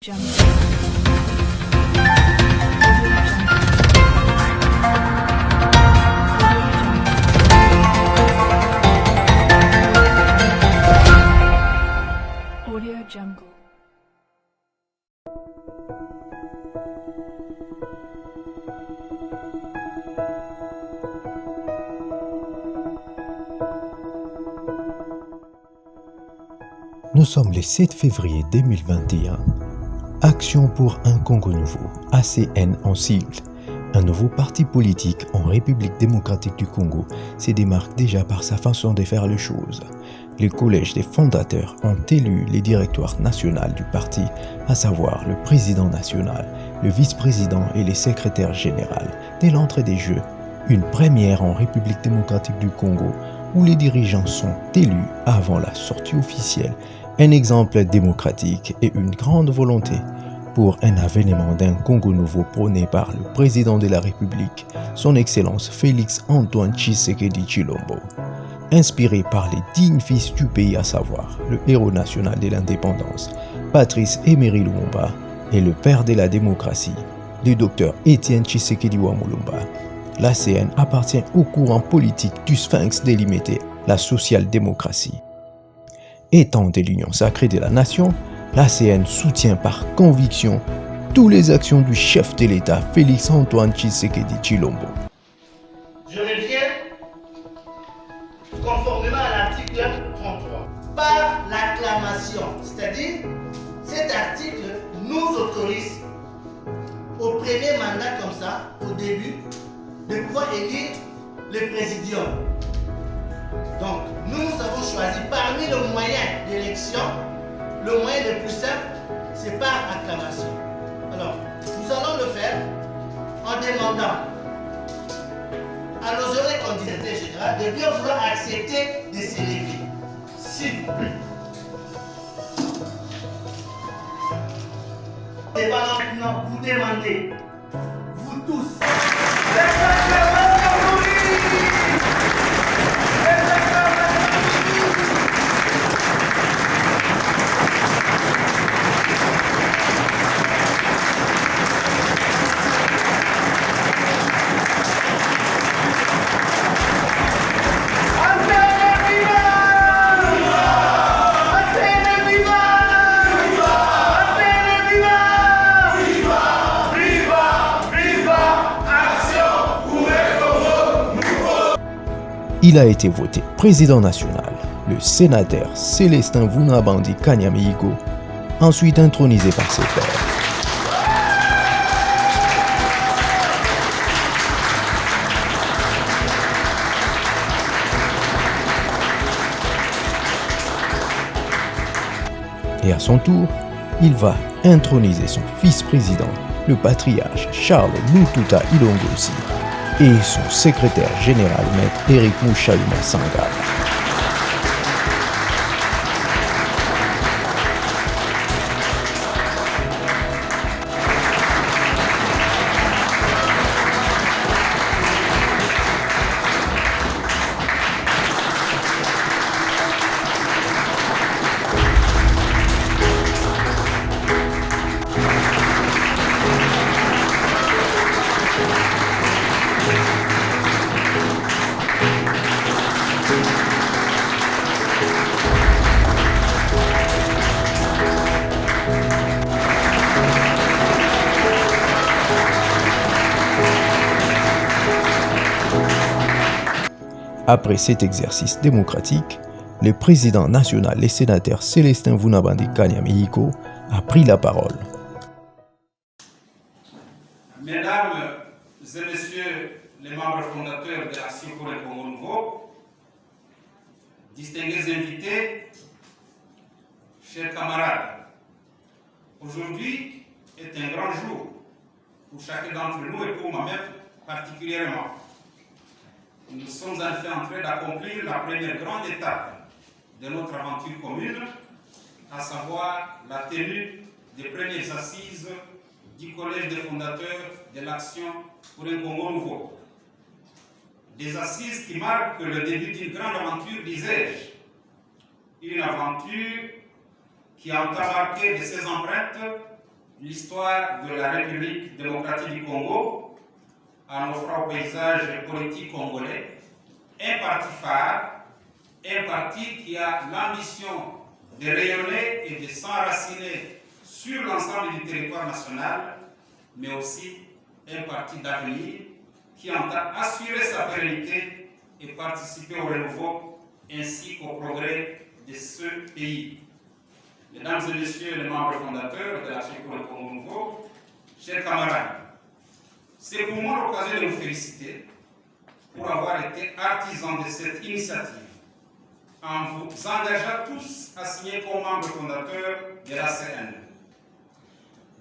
Audio Jungle. Nous sommes le 7 février 2021. Action pour un Congo nouveau, ACN en sigle. Un nouveau parti politique en République démocratique du Congo se démarque déjà par sa façon de faire les choses. Le collège des fondateurs ont élu les directoires nationaux du parti, à savoir le président national, le vice-président et le secrétaire général. Dès l'entrée des Jeux, une première en République démocratique du Congo où les dirigeants sont élus avant la sortie officielle, un exemple démocratique et une grande volonté pour un avènement d'un Congo nouveau prôné par le président de la République, son Excellence Félix Antoine Tshisekedi Tshilombo. Inspiré par les dignes fils du pays, à savoir le héros national de l'indépendance, Patrice Emery Lumumba, et le père de la démocratie, le docteur Étienne Tshisekedi Wamulumba, l'ACN appartient au courant politique du sphinx délimité, la social-démocratie. Étant de l'union sacrée de la nation, l'ACN soutient par conviction toutes les actions du chef de l'État Félix Antoine Tshisekedi Tshilombo. Je reviens conformément à l'article 33 par l'acclamation, c'est-à-dire cet article nous autorise au premier mandat comme ça, au début, de pouvoir élire le présidium. Donc, nous avons choisi parmi les moyens d'élection, le moyen le plus simple, c'est par acclamation. Alors, nous allons le faire en demandant à nos heureux candidats généraux de bien vouloir accepter de s'élever. S'il vous plaît. Et maintenant, vous demandez, vous tous, Il a été voté président national, le sénateur Célestin Vunabandi Kanyama-Iko, ensuite intronisé par ses pairs. Et à son tour, il va introniser son vice-président, le patriarche Charles Mututa Ilongosi, et son secrétaire général, maître Eric Mouchaouma Sangara. Après cet exercice démocratique, le président national et sénateur Célestin Vunabandi Kanyama-Iko a pris la parole. Mesdames et messieurs les membres fondateurs de l'Action pour le Congo Nouveau, distingués invités, chers camarades, aujourd'hui est un grand jour pour chacun d'entre nous et pour moi-même particulièrement. Nous sommes enfin en train d'accomplir la première grande étape de notre aventure commune, à savoir la tenue des premières assises du Collège des fondateurs de l'Action pour un Congo Nouveau. Des assises qui marquent le début d'une grande aventure, disais-je. Une aventure qui a encore marqué de ses empreintes l'histoire de la République démocratique du Congo en offrant au paysage politique congolais un parti phare, un parti qui a l'ambition de rayonner et de s'enraciner sur l'ensemble du territoire national, mais aussi un parti d'avenir qui entend assurer sa pérennité et participer au renouveau ainsi qu'au progrès de ce pays. Mesdames et messieurs les membres fondateurs de l'Action pour le Congo Nouveau, chers camarades, c'est pour moi l'occasion de vous féliciter pour avoir été artisans de cette initiative en vous engageant tous à signer comme membres fondateurs de l'ACN.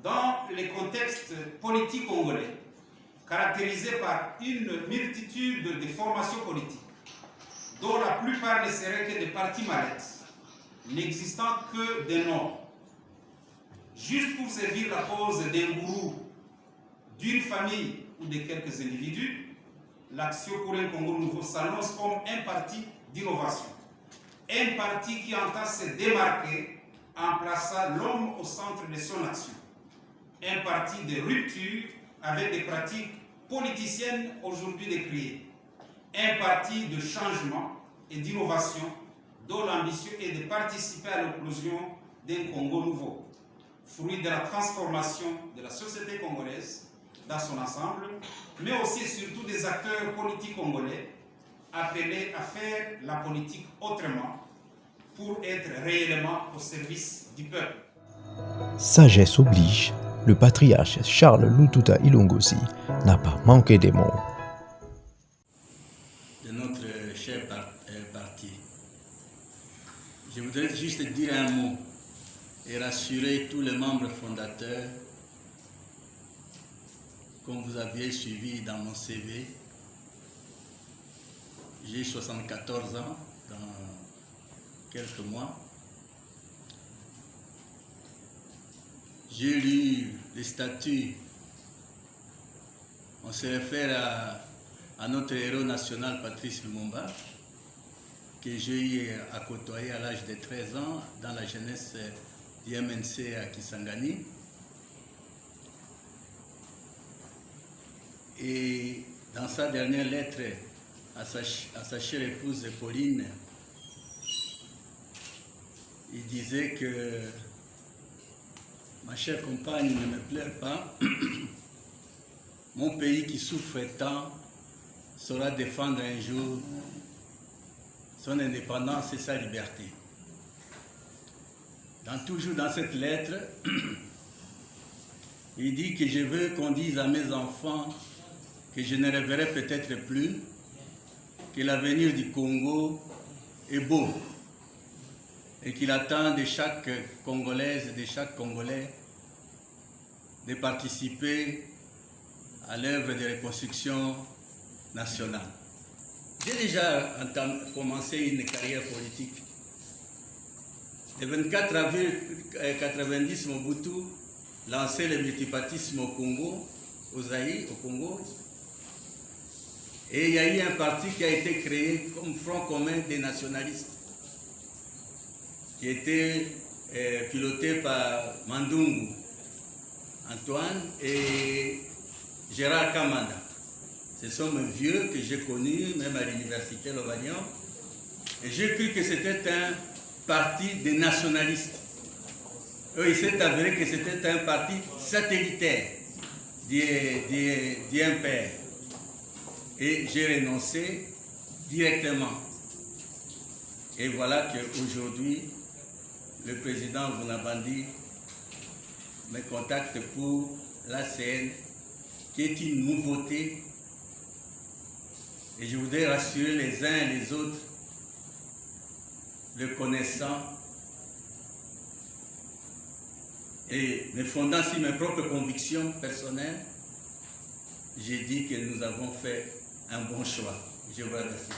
Dans les contextes politiques congolais, caractérisés par une multitude de formations politiques, dont la plupart ne seraient que des partis mallettes, n'existant que des noms, juste pour servir la cause d'un gourou, d'une famille ou de quelques individus, l'Action pour un Congo Nouveau s'annonce comme un parti d'innovation, un parti qui entend se démarquer en plaçant l'homme au centre de son action, un parti de rupture avec des pratiques politiciennes aujourd'hui décriées, un parti de changement et d'innovation dont l'ambition est de participer à l'éclosion d'un Congo nouveau, fruit de la transformation de la société congolaise dans son ensemble, mais aussi et surtout des acteurs politiques congolais appelés à faire la politique autrement pour être réellement au service du peuple. Sagesse oblige, le patriarche Charles Lututa Ilongosi n'a pas manqué des mots. De notre cher parti. Je voudrais juste dire un mot et rassurer tous les membres fondateurs, comme vous aviez suivi dans mon CV. J'ai 74 ans dans quelques mois. J'ai lu les statuts. On se réfère à notre héros national Patrice Lumumba, que j'ai eu à côtoyer à l'âge de 13 ans dans la jeunesse du MNC à Kisangani. Et dans sa dernière lettre à sa chère épouse Pauline, il disait que ma chère compagne ne me pleure pas, mon pays qui souffre tant saura défendre un jour son indépendance et sa liberté. Toujours dans cette lettre, il dit que je veux qu'on dise à mes enfants que je ne reverrai peut-être plus, que l'avenir du Congo est beau et qu'il attend de chaque Congolaise et de chaque Congolais de participer à l'œuvre de reconstruction nationale. J'ai déjà commencé une carrière politique. Le 24 avril 1990, Mobutu lançait le multipartisme au Congo, au Zaïre, au Congo. Et il y a eu un parti qui a été créé comme Front commun des nationalistes, qui était piloté par Mandungu Antoine et Gérard Kamanda. Ce sont mes vieux que j'ai connus, même à l'université Lovagnan. Et j'ai cru que c'était un parti des nationalistes. Eux, il s'est avéré que c'était un parti satellitaire du MPR. Et j'ai renoncé directement. Et voilà qu'aujourd'hui, le président Vunabandi me contacte pour l'ACN, qui est une nouveauté. Et je voudrais rassurer les uns et les autres, le connaissant, et me fondant sur mes propres convictions personnelles, j'ai dit que nous avons fait un bon choix. Je vous remercie.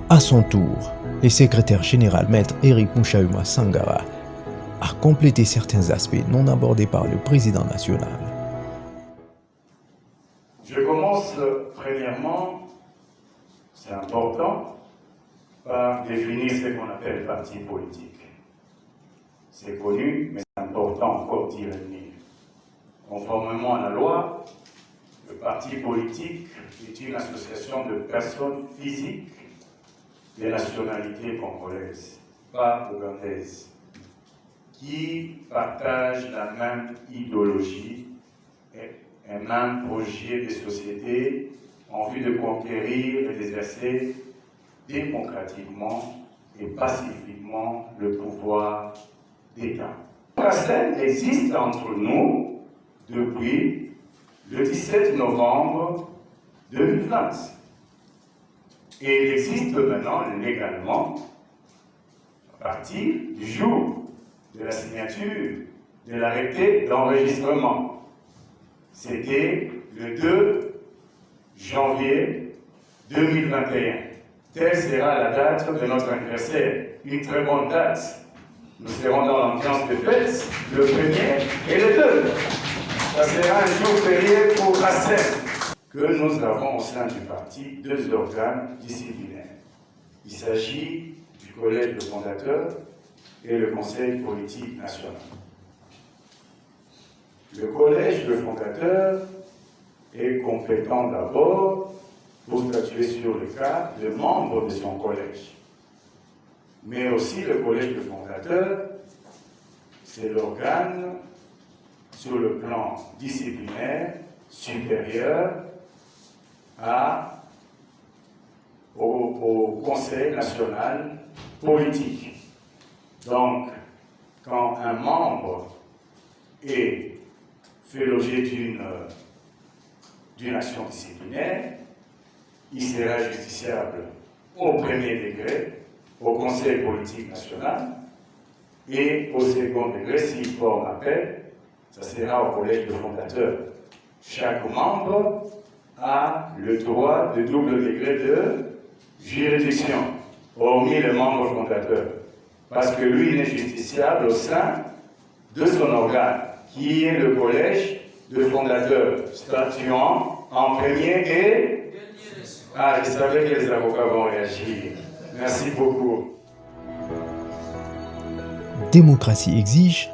À son tour, le secrétaire général maître Eric Mouchaouma Sangara a complété certains aspects non abordés par le président national. Je commence premièrement, c'est important, par définir ce qu'on appelle parti politique. c'est connu, mais c'est important encore d'y revenir. Conformément à la loi, le parti politique est une association de personnes physiques des nationalités congolaises, pas ougandaises, qui partagent la même idéologie et un même projet de société en vue de conquérir et d'exercer démocratiquement et pacifiquement le pouvoir d'État. La scène existe entre nous depuis le 17 novembre 2020. Et il existe maintenant légalement à partir du jour de la signature de l'arrêté d'enregistrement. C'était le 2 janvier 2021. Telle sera la date de notre anniversaire. Une très bonne date. Nous serons dans l'ambiance de fête le 1er et le 2. Ça sera un jour férié pour Racine. Que nous avons au sein du parti 2 organes disciplinaires. Il s'agit du collège de fondateurs et le conseil politique national. Le collège de fondateurs est compétent d'abord pour statuer sur le cas de membres de son collège. Mais aussi le collège de fondateurs, c'est l'organe sur le plan disciplinaire supérieur au Conseil national politique. Donc, quand un membre fait l'objet d'une action disciplinaire, il sera justiciable au premier degré, au Conseil politique national, et au second degré, s'il forme appel, ça sera au collège de fondateurs. Chaque membre a le droit de double degré de juridiction, hormis le membre fondateur, parce que lui, il est justiciable au sein de son organe, qui est le collège de fondateurs, statuant en premier et... Ah, je savais que les avocats vont réagir. Merci beaucoup. Démocratie exige,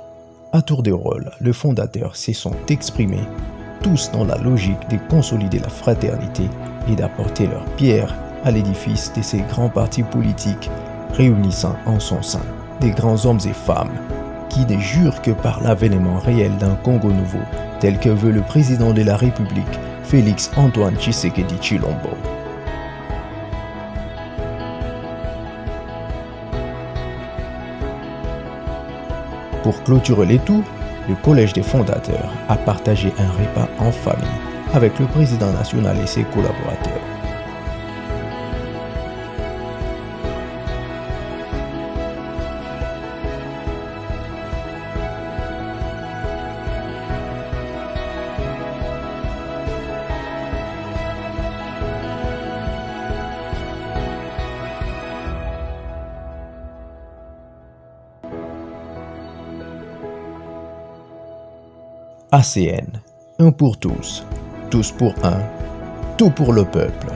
à tour de rôle, les fondateurs se sont exprimés, tous dans la logique de consolider la fraternité et d'apporter leur pierre à l'édifice de ces grands partis politiques réunissant en son sein des grands hommes et femmes qui ne jurent que par l'avènement réel d'un Congo nouveau tel que veut le président de la République, Félix Antoine Tshisekedi Tshilombo. Pour clôturer les tout, le collège des fondateurs a partagé un repas en famille avec le président national et ses collaborateurs. ACN, un pour tous pour un, tout pour le peuple.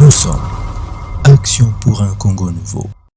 Nous sommes Action pour un Congo nouveau.